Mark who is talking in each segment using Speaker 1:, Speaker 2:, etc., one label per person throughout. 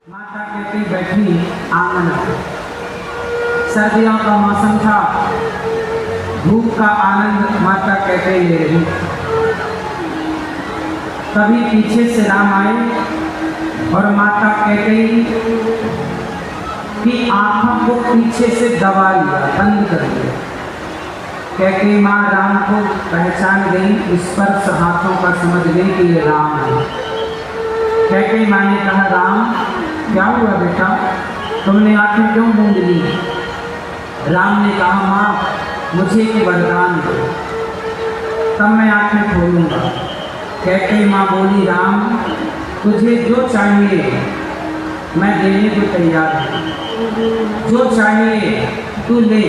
Speaker 1: माता कहती बैठी आंगन में। सर्दियों का मौसम था, धूप का आनंद माता कहते ले रही। तभी पीछे से राम आए और माता कहते कि आंखों को पीछे से दबा लिया, बंद कर दिया। कहते माँ राम को पहचान गई, स्पर्श हाथों का समझ गई कि ये राम है। कहते माँ ने कहा राम क्या हुआ बेटा, तुमने आंखें क्यों मूंद ली? राम ने कहा माँ मुझे एक वरदान दो, तब मैं आंखें खोलूंगा। कहते माँ बोली राम तुझे जो चाहिए मैं देने को तैयार हूँ, जो चाहिए तू ले,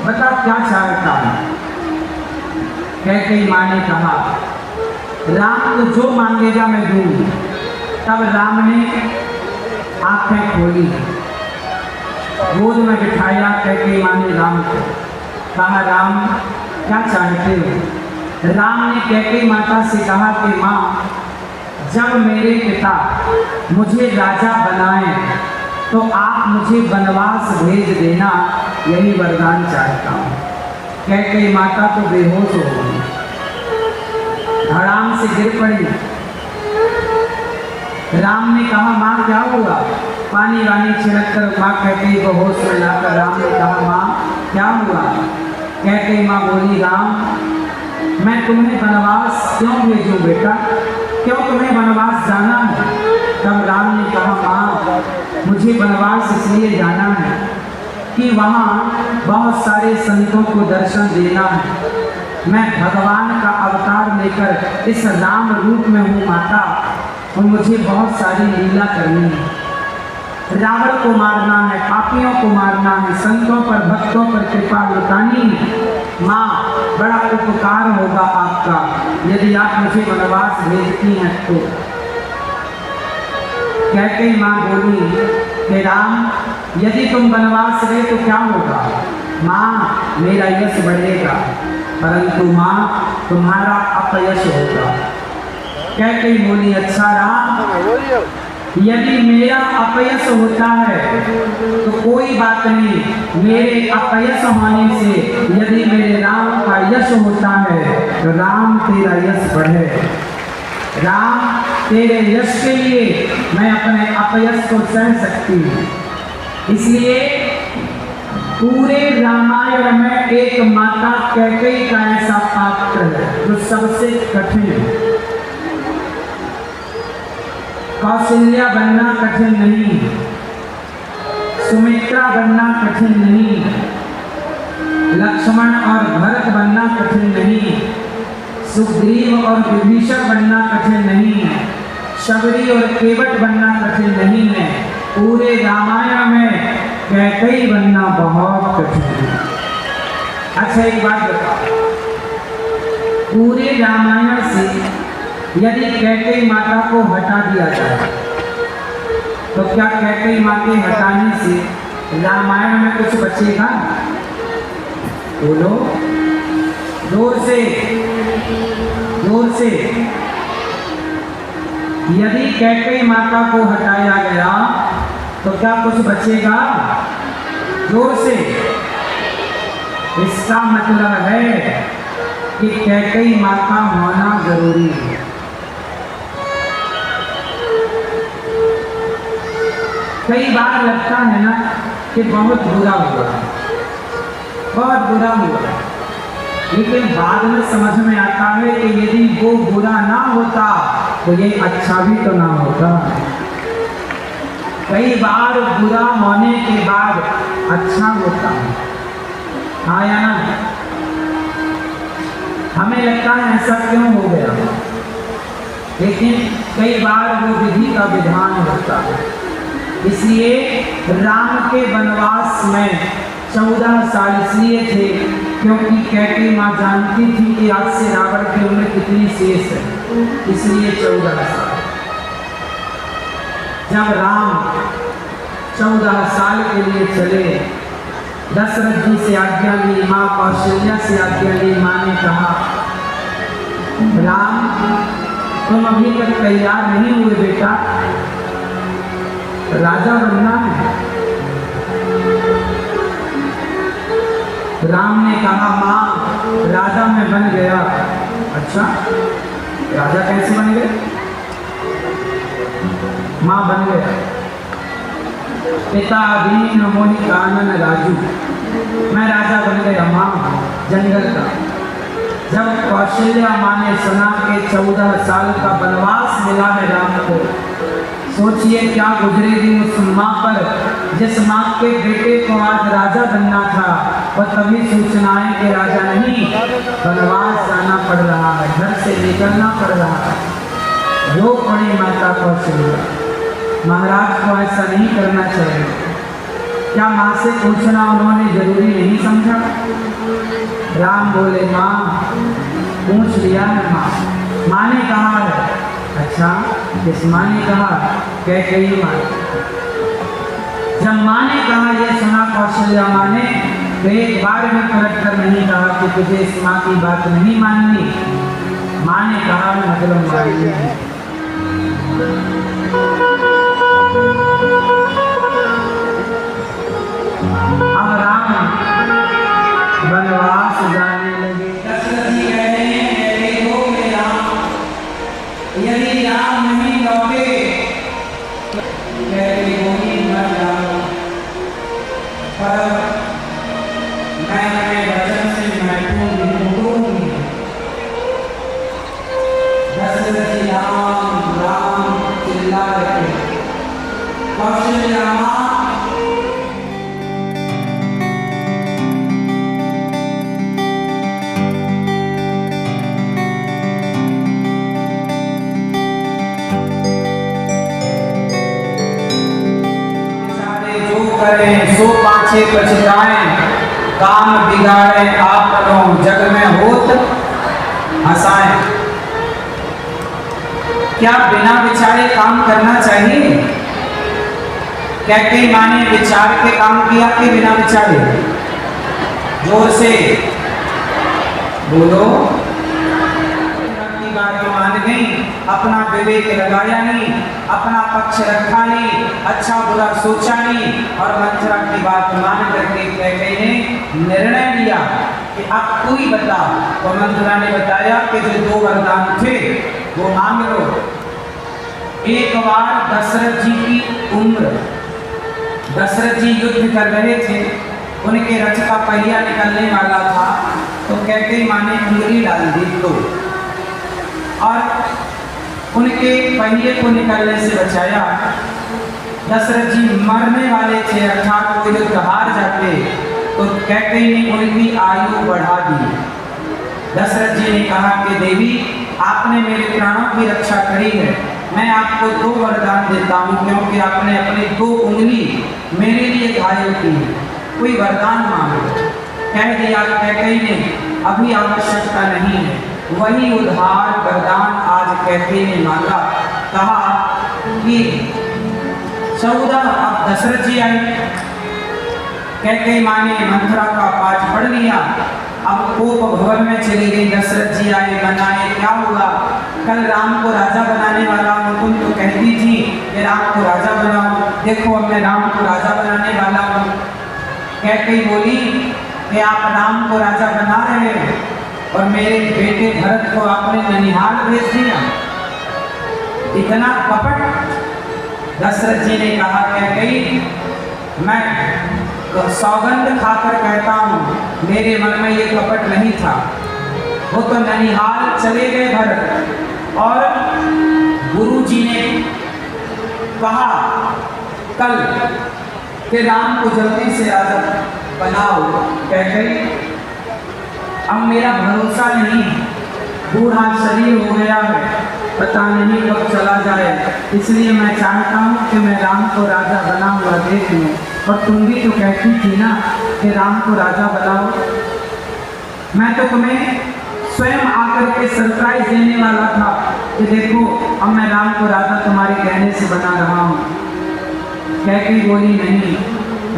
Speaker 1: बता क्या चाहता है। कहते माँ ने कहा राम तू जो मांगेगा मैं दूंगी। तब राम ने आंखें खोली, गोद में बिठाया। कहते माँ ने राम को कहा राम क्या चाहते हो? राम ने कहते माता से कहा कि माँ जब मेरे पिता मुझे राजा बनाए तो आप मुझे वनवास भेज देना, यही वरदान चाहता हूँ। कहते माता तो बेहोश हो गई, धड़ाम से गिर पड़ी। राम ने कहा माँ क्या हुआ? पानी वानी छिड़क कर माँ कहते को होश में लाकर राम ने कहा माँ क्या हुआ? कहते माँ बोली राम मैं तुम्हें वनवास क्यों भेजूं बेटा, क्यों तुम्हें वनवास जाना है? तब राम ने कहा माँ मुझे वनवास इसलिए जाना है कि वहाँ बहुत सारे संतों को दर्शन देना है। मैं भगवान का अवतार लेकर इस राम रूप में हूँ माता, और मुझे बहुत सारी लीला करनी है। रावण को मारना है, पापियों को मारना है, संतों पर भक्तों पर कृपा लुटानी है। माँ बड़ा उपकार होगा आपका यदि आप मुझे वनवास भेजती हैं तो। कहते माँ बोली कि राम यदि तुम वनवास गए तो क्या होगा? माँ मेरा यश बढ़ेगा, परंतु माँ तुम्हारा अपयश होगा। कहते बोली अच्छा राम यदि मेरा अपयश होता है तो कोई बात नहीं, मेरे अपयश होने से यदि मेरे राम का यश होता है तो राम तेरा यश बढ़े। राम तेरे यश के लिए मैं अपने अपयश को सह सकती हूँ। इसलिए पूरे रामायण में एक माता कैकेयी का ऐसा पात्र है जो सबसे कठिन है। कौशल्या बनना कठिन नहीं, सुमित्रा बनना कठिन नहीं, लक्ष्मण और भरत बनना कठिन नहीं, सुग्रीव और विभीषण बनना कठिन नहीं है, शबरी और केवट बनना कठिन नहीं है। पूरे रामायण में कैकेयी बनना बहुत कठिन है। अच्छा एक बात बताओ, पूरे रामायण से यदि कैकेयी माता को हटा दिया जाए तो क्या कैकेयी माँ के हटाने से रामायण में कुछ बचेगा? बोलो जोर से, जोर से। यदि कैकेयी माता को हटाया गया तो क्या कुछ बचेगा? जोर से। इसका मतलब है कि कैकेयी माता होना जरूरी है। कई बार लगता है ना कि बहुत बुरा हुआ, बहुत बुरा हुआ, लेकिन बाद में समझ में आता है कि यदि वो बुरा ना होता तो ये अच्छा भी तो ना होता। कई बार बुरा होने के बाद अच्छा होता है, आया ना? हमें लगता है ऐसा क्यों हो गया, लेकिन कई बार वो विधि का विधान होता है। इसलिए राम के वनवास में 14 साल इसलिए थे क्योंकि कैकेयी माँ जानती थी कि आज से रावण की उम्र कितनी शेष है, इसलिए 14 साल। जब राम 14 साल के लिए चले, दशरथ जी से आज्ञा ली, माँ कौशल्या से आज्ञा ली। माँ ने कहा राम तुम अभी तक तैयार नहीं हुए बेटा, राजा बनना है। राम ने कहा माँ राजा मैं बन गया। अच्छा राजा कैसे बन गए? माँ बन गया। पिता दीन मोहि कानन राजू, मैं राजा बन गया माँ जंगल का। जब कौशल्या माँ ने सुना कि 14 साल का वनवास मिला है राम को, सोचिए क्या गुजरेगी उस माँ पर जिस माँ के बेटे को आज राजा बनना था और तभी सूचना है कि राजा नहीं वनवास जाना पड़ रहा है, घर से निकलना पड़ रहा है। रो पड़ी माता कौशल्या। महाराज को ऐसा नहीं करना चाहिए। क्या माँ से पूछना उन्होंने जरूरी नहीं समझा? राम बोले माँ पूछ लिया है माँ। माँ ने कहा है। अच्छा किस माँ ने कहा? कैकेयी माँ। जब माँ ने कहा यह सुना कौशल्या माँ ने तो एक बार भी पलट कर नहीं कहा कि तुझे इस माँ की बात नहीं माननी। माँ ने कहा मतलब माननी है। अब राम वनवास जाने लगे। दशरथ जी कहते हैं देखो मेरे राम, यदि राम नहीं लौटे कहते गोली मर जाओ, पर मैं अपने वचन से महफूज। दशरथ जी राम राम चिल्ला रहे। कौशल्या माँ करें सो पाछे पछताएं, काम बिगाड़े आपनो जग में होत हंसाएं। क्या बिना विचारे काम करना चाहिए? कैकेयी माँ ने विचार के काम किया कि बिना विचारे? जोर से बोलो। बात मान गई, अपना विवेक लगाया नहीं, अपना पक्ष रखा नहीं, अच्छा बुरा सोचा नहीं और मंथरा की बात मान करके कैकेयी ने निर्णय लिया कि अब तू ही बता। तो मंथरा ने बताया कि जो 2 वरदान थे वो मांग लो। एक बार दशरथ जी की उम्र, दशरथ जी युद्ध कर रहे थे, उनके रथ का पहिया निकलने वाला था तो कैकेयी माँ ने उंगली डाल दी तो और उनके पहिए को निकलने से बचाया। दशरथ जी मरने वाले थे अर्थात वो युद्ध हार जाते तो कैकेयी ने उनकी आयु बढ़ा दी। दशरथ जी ने कहा कि देवी आपने मेरे प्राणों की रक्षा करी है, मैं आपको 2 वरदान देता हूँ क्योंकि आपने अपनी 2 उंगली मेरे लिए घायल की है, कोई वरदान मांगो। कह दिया कैकेयी ने अभी आवश्यकता नहीं है। वही उधार वरदान आज कैकेयी ने मांगा। कहा कि 14 अब दशरथ जी आए। कैकेयी माँ ने मंथरा का पाठ पढ़ लिया। अब कोप भवन में चले गई। दशरथ जी आए, बनाए, क्या हुआ? कल राम को राजा बनाने वाला हूँ, तुम तो कहती थी कि राम को राजा बनाओ, देखो अब मैं राम को राजा बनाने वाला हूँ। कैकेयी बोली कि आप राम को राजा बना रहे हैं और मेरे बेटे भरत को आपने ननिहाल भेज दिया, इतना कपट। दशरथ जी ने कहा कैकेयी मैं सौगंध खाकर कहता हूँ मेरे मन में ये कपट नहीं था। वो तो ननिहाल चले गए भरत और गुरु जी ने कहा कल कि राम को जल्दी से राजा बनाओ। कैकेयी अब मेरा भरोसा नहीं, बूढ़ा शरीर हो गया है, पता नहीं कब चला जाए, इसलिए मैं चाहता हूँ कि मैं राम को राजा बना हुआ देख लूँ। और तुम भी तो कहती थी ना कि राम को राजा बनाओ। मैं तो तुम्हें स्वयं आकर के सरप्राइज देने वाला था कि देखो अब मैं राम को राजा तुम्हारे कहने से बना रहा हूँ। कैकेयी बोली नहीं,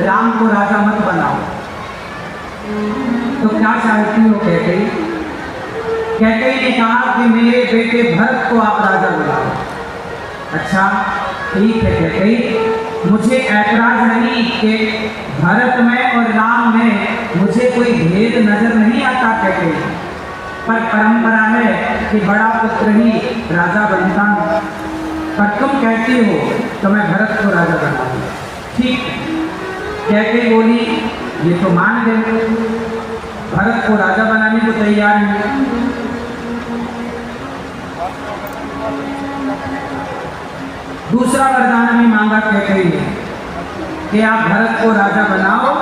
Speaker 1: राम को राजा मत बनाओ। तो क्या चाहती हो कैकेयी? कैकेयी ने कहा कि मेरे बेटे भरत को आप राजा बनाओ। अच्छा ठीक है कैकेयी, मुझे ऐतराज नहीं कि भरत में और राम में मुझे कोई भेद नजर नहीं आता कहते, पर परंपरा है कि बड़ा पुत्र ही राजा बनता है। पर तुम कहती हो तो मैं भरत को राजा बना दूं। ठीक कहते बोली, ये तो मान गए, भरत को राजा बनाने को तैयार है। दूसरा वरदान हमें मांगा कहते हैं कि आप भरत को राजा बनाओ,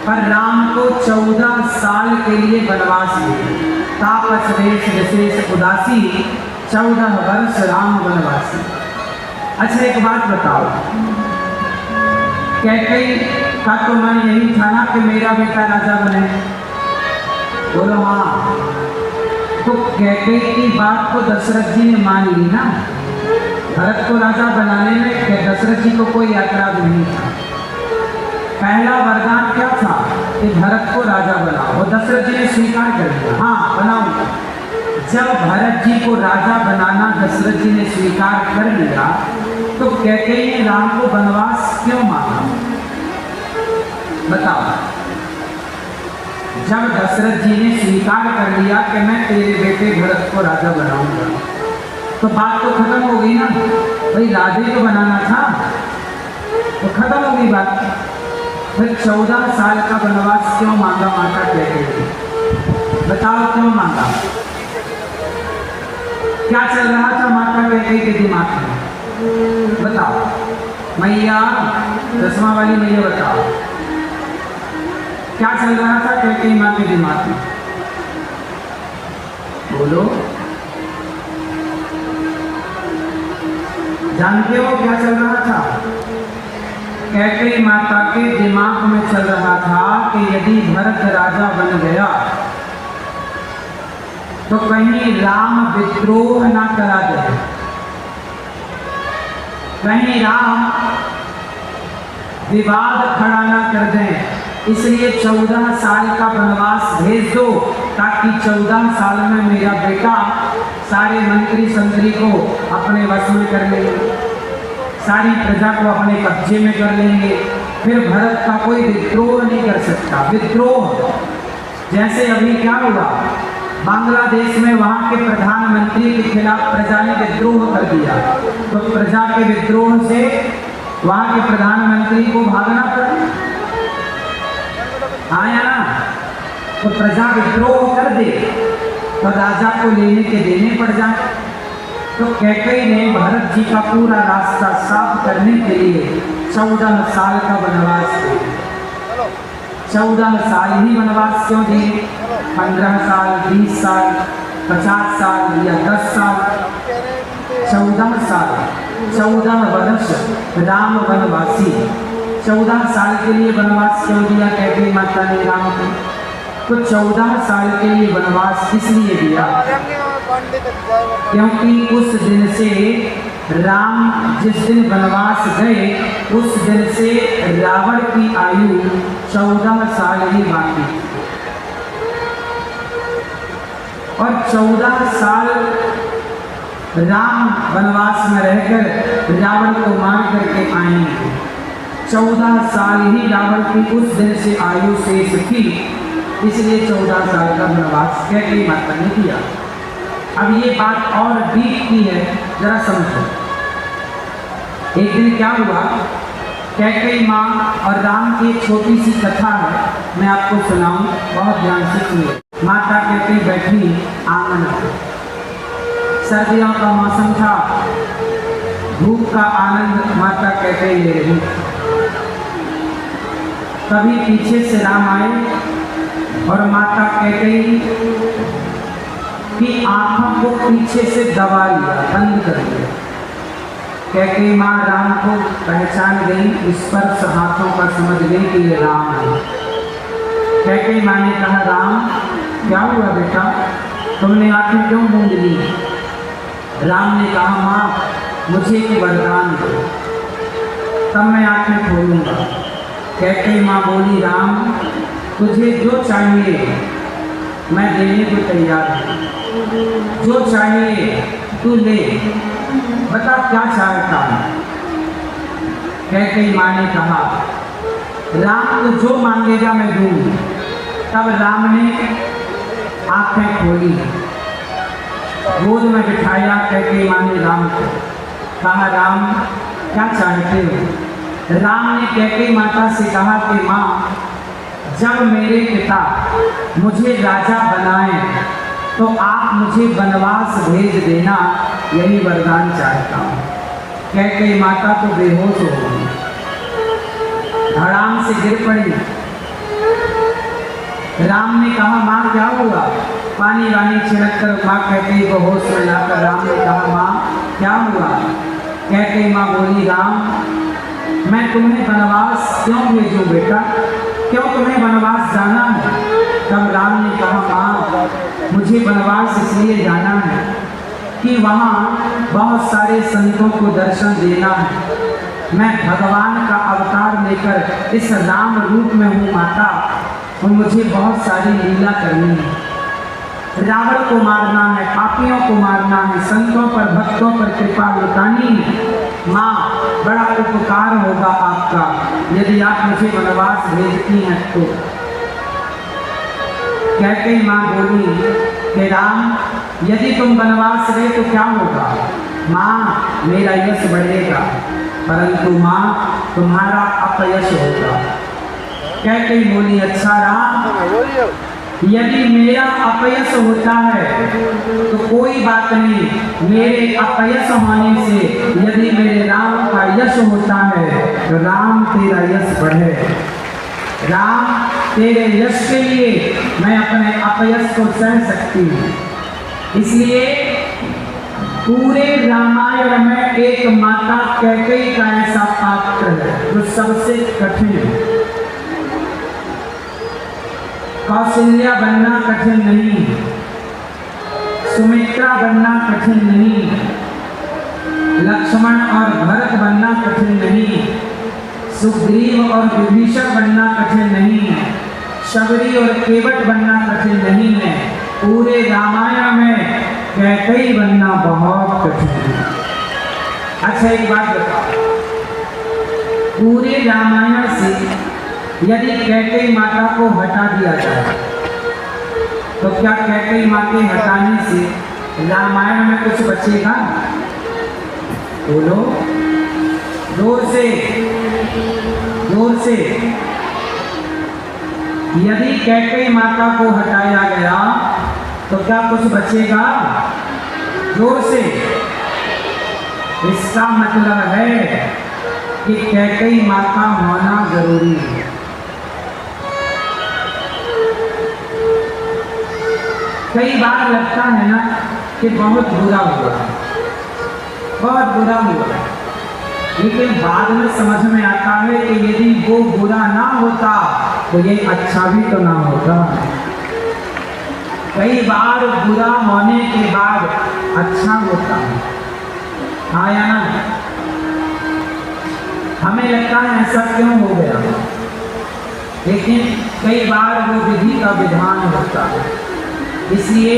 Speaker 1: पर राम को 14 साल के लिए वनवास दे। तापस वेश विशेष उदासी, 14 वर्ष राम वनवासी। अच्छा एक बात बताओ, कैकेयी का तो मन यही था ना कि मेरा बेटा राजा बने? बोलो हाँ। तो कैकेयी की बात को दशरथ जी ने मान ली ना, भरत को राजा बनाने में दशरथ जी को कोई ऐतराज नहीं था। पहला वरदान क्या था कि भरत को राजा बनाओ, और दशरथ जी ने स्वीकार कर लिया, हाँ बनाऊंगा। जब भरत जी को राजा बनाना दशरथ जी ने स्वीकार कर लिया, तो कैकेयी ने राम को वनवास क्यों मांगा? बताओ। जब दशरथ जी ने स्वीकार कर लिया कि मैं तेरे बेटे भरत को राजा बनाऊंगा, तो बात तो खत्म हो गई ना, भाई राजे को बनाना था तो खत्म हो गई बात। फिर 14 साल का वनवास क्यों मांगा माता कैकेयी? बताओ क्यों मांगा? क्या चल रहा था माता कैकेयी के दिमाग में? बताओ मैया, चश्मा वाली मैया बताओ, क्या चल रहा था कैकेयी माँ के दिमाग में? बोलो, जानते हो क्या चल रहा था? कैकेयी माता के दिमाग में चल रहा था कि यदि भरत राजा बन गया तो कहीं राम विद्रोह ना करा दे, कहीं राम विवाद खड़ा ना कर दें, इसलिए 14 साल का वनवास भेज दो, ताकि 14 साल में मेरा बेटा सारे मंत्री संतरी को अपने वश में कर लेंगे, सारी प्रजा को अपने कब्जे में कर लेंगे, फिर भरत का कोई विद्रोह नहीं कर सकता। विद्रोह जैसे अभी क्या हुआ बांग्लादेश में, वहां के प्रधानमंत्री के खिलाफ प्रजा ने विद्रोह कर दिया, तो प्रजा के विद्रोह से वहां के प्रधानमंत्री को भागना पड़ा, आया ना? तो प्रजा विद्रोह कर दे तो राजा को लेने के देने पड़ जाए। तो कैकेयी ने भरत जी का पूरा रास्ता साफ करने के लिए 14 साल का वनवास दिया। 14 साल ही वनवास क्यों दिए? 15 साल, 20 साल, 50 साल या 10 साल? 14 साल, 14 वर्ष राम वनवासी। 14 साल के लिए वनवास क्यों दिया कैकेयी माता ने राम को? तो 14 साल के लिए वनवास इसलिए दिया क्योंकि उस दिन से राम जिस दिन वनवास गए, उस दिन से रावण की आयु 14 साल ही बाकी, और 14 साल राम वनवास में रहकर रावण को मार करके आएंगे। 14 साल ही रावण की उस दिन से आयु शेष थी, इसलिए 14 साल का वनवास कैकेयी माता ने दिया। अब ये बात और डीप की है, जरा समझो। एक दिन क्या हुआ, कैकेयी माँ और राम की एक छोटी सी कथा है, मैं आपको सुनाऊं, बहुत ध्यान से सुनिए। माता कैकेयी बैठी आंगन में, सर्दियों का मौसम था, धूप का आनंद माता कैकेयी ले रही। तभी पीछे से राम आए और माता कैकेयी की आंखों को पीछे से दबा लिया, बंद कर दिया। कैकेयी माँ राम को पहचान गई, स्पर्श हाथों का समझ गई कि ये राम है। कैकेयी माँ ने कहा, राम क्या हुआ बेटा, तुमने आंखें क्यों मूंद ली? राम ने कहा, माँ मुझे एक वरदान दो, तब मैं आंखें खोलूंगा। कैकेयी माँ बोली, राम तुझे जो चाहिए मैं देने को तैयार हूँ, जो चाहिए तू ले, बता क्या चाहता है। कैकेयी माँ ने कहा, राम तू जो मांगेगा मैं दूंगी। तब राम ने आंखें खोली, गोद में बिठाया कैकेयी माँ ने राम को। कहा, राम क्या चाहते हो? राम ने कैकेयी माता से कहा कि माँ, जब मेरे पिता मुझे राजा बनाए तो आप मुझे वनवास भेज देना, यही वरदान चाहता हूँ। कैकेयी माता तो बेहोश हो गई, धड़ाम से गिर पड़ी। राम ने कहा, माँ क्या हुआ? पानी वानी छिड़क कर माँ कैकेयी को होश में लाकर राम ने कहा, माँ क्या हुआ? कैकेयी माँ बोली, राम मैं तुम्हें वनवास क्यों भेजूं बेटा, क्यों तुम्हें वनवास जाना है? तब राम ने कहा, माँ मुझे वनवास इसलिए जाना है कि वहाँ बहुत सारे संतों को दर्शन देना है। मैं भगवान का अवतार लेकर इस राम रूप में हूँ माता, और मुझे बहुत सारी लीला करनी है। रावण को मारना है, पापियों को मारना है, संतों पर भक्तों पर कृपा लुटानी है। माँ बड़ा उपकार होगा आपका यदि आप मुझे वनवास भेजती हैं तो। कैकेयी माँ बोली कि राम यदि तुम वनवास गए तो क्या होगा? माँ मेरा यश बढ़ेगा, परंतु माँ तुम्हारा अपयश होगा। कैकेयी बोली, अच्छा राम यदि मेरा अपयश होता है तो कोई बात नहीं, मेरे अपयश होने से यदि मेरे राम का यश होता है तो राम तेरा यश बढ़े। राम तेरे यश के लिए मैं अपने अपयश को सह सकती हूँ। इसलिए पूरे रामायण में एक माता कैकेयी का ऐसा पात्र है जो सबसे कठिन है। कौशल्या बनना कठिन नहीं, सुमित्रा बनना कठिन नहीं, लक्ष्मण और भरत बनना कठिन नहीं, सुग्रीव और विभीषण बनना कठिन नहीं है, शबरी और केवट बनना कठिन नहीं है। पूरे रामायण में कैकेयी बनना बहुत कठिन है। अच्छा एक बात बताओ, पूरे रामायण से यदि कैकेयी माता को हटा दिया जाए तो क्या कैकेयी माँ के हटाने से रामायण में कुछ बचेगा? बोलो जोर से, जोर से। यदि कैकेयी माता को हटाया गया तो क्या कुछ बचेगा? जोर से। इसका मतलब है कि कैकेयी माता होना जरूरी है। कई बार लगता है ना कि बहुत बुरा हुआ, बहुत बुरा हुआ, लेकिन बाद में समझ में आता है कि यदि वो बुरा ना होता तो ये अच्छा भी तो ना होता। कई बार बुरा होने के बाद अच्छा होता है, हाँ या ना? हमें लगता है ऐसा क्यों हो गया, लेकिन कई बार वो विधि का विधान होता है। इसलिए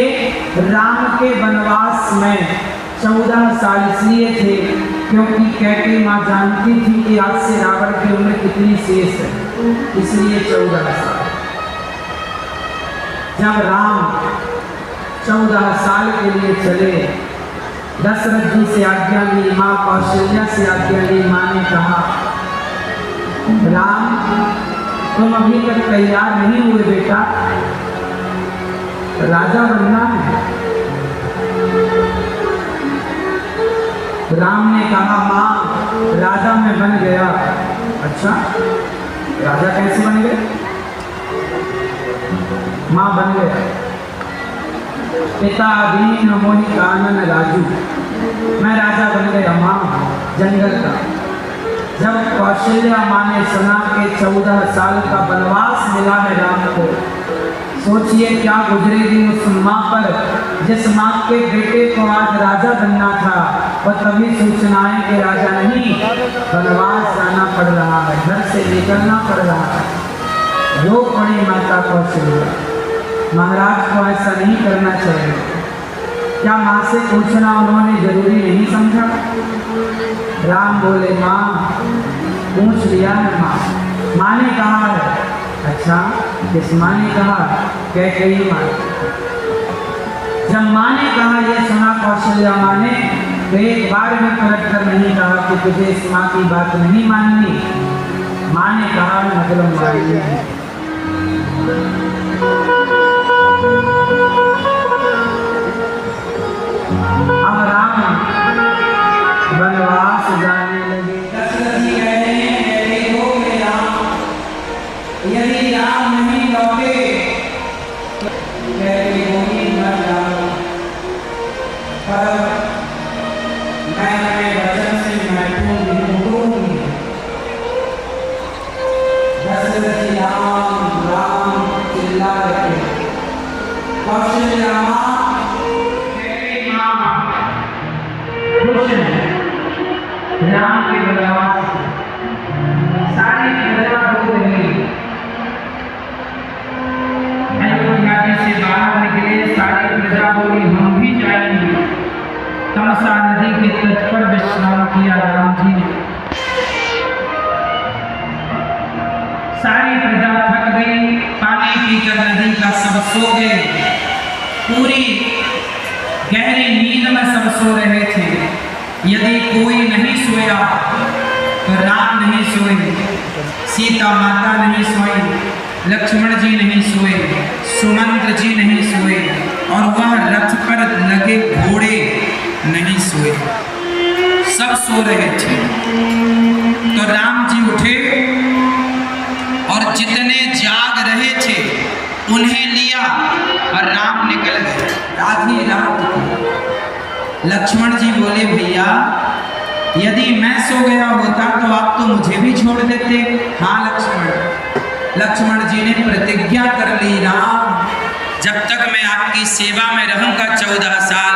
Speaker 1: राम के वनवास में 14 साल इसलिए थे क्योंकि कैकेयी माँ जानती थी कि आज से रावण की उम्र कितनी शेष है, इसलिए 14 साल। जब राम 14 साल के लिए चले, दशरथ जी से आज्ञा ली, माँ कौशल्या से आज्ञा ली। माँ ने कहा, राम तुम अभी तक तैयार नहीं हुए बेटा, राजा बनना है। राम ने कहा, माँ राजा मैं बन गया। अच्छा राजा कैसे बन गए? माँ बन गया। पिता दीन मोहि कानन राजू, मैं राजा बन गया माँ जंगल का। जब कौशल्या माँ ने सुना कि 14 साल का वनवास मिला है राम को, सोचिए क्या गुजरेगी उस माँ पर जिस माँ के बेटे को आज राजा बनना था, और तभी सूचना है कि राजा नहीं, वनवास जाना पड़ रहा है, घर से निकलना पड़ रहा है। रो पड़ी माता कौशल्या। महाराज को ऐसा नहीं करना चाहिए। क्या माँ से पूछना उन्होंने जरूरी नहीं समझा? राम बोले, माँ पूछ लिया है माँ ने कहा है। अच्छा, किस माँ ने कहा? कैकेयी माँ। जब माँ ने कहा ये सुना कौशल्या माँ ने, तो एक बार भी पलट कर नहीं कहा कि तुझे इस माँ की बात नहीं माननी। माँ ने कहा मतलब माननी है। अब राम वनवास जाने लगे। दशरथ जी कहते हैं देखो मेरे राम, यदि राम नहीं लौटे कहते होगी मर जाओ, पर मैं अपने वचन से महत्वपूर्ण। दशरथ जी राम राम चिल्ला रहे। कौशल्या राम के वनवास सारी प्रजा हो रही। अयोध्या से बाहर निकले, सारी प्रजा बोली हम भी जाएंगे। तमसा नदी के तट पर विश्राम किया राम जी ने। सारी प्रजा थक गई, पानी पीकर नदी का सब सो गए। पूरी गहरी नींद में सब सो रहे थे। यदि कोई नहीं सोया तो राम नहीं सोए, सीता माता नहीं सोई, लक्ष्मण जी नहीं सोए, सुमंत्र जी नहीं सोए, और वह रथ पर लगे घोड़े नहीं सोए। सब सो रहे थे। तो राम जी उठे और जितने जाग रहे थे उन्हें लिया और राम निकल गए। आधी रात लक्ष्मण जी बोले भैया यदि मैं सो गया होता तो आप तो मुझे भी छोड़ देते। हाँ लक्ष्मण जी ने प्रतिज्ञा कर ली, राम जब तक मैं आपकी सेवा में रहूंगा 14 साल,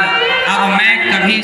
Speaker 1: अब मैं कभी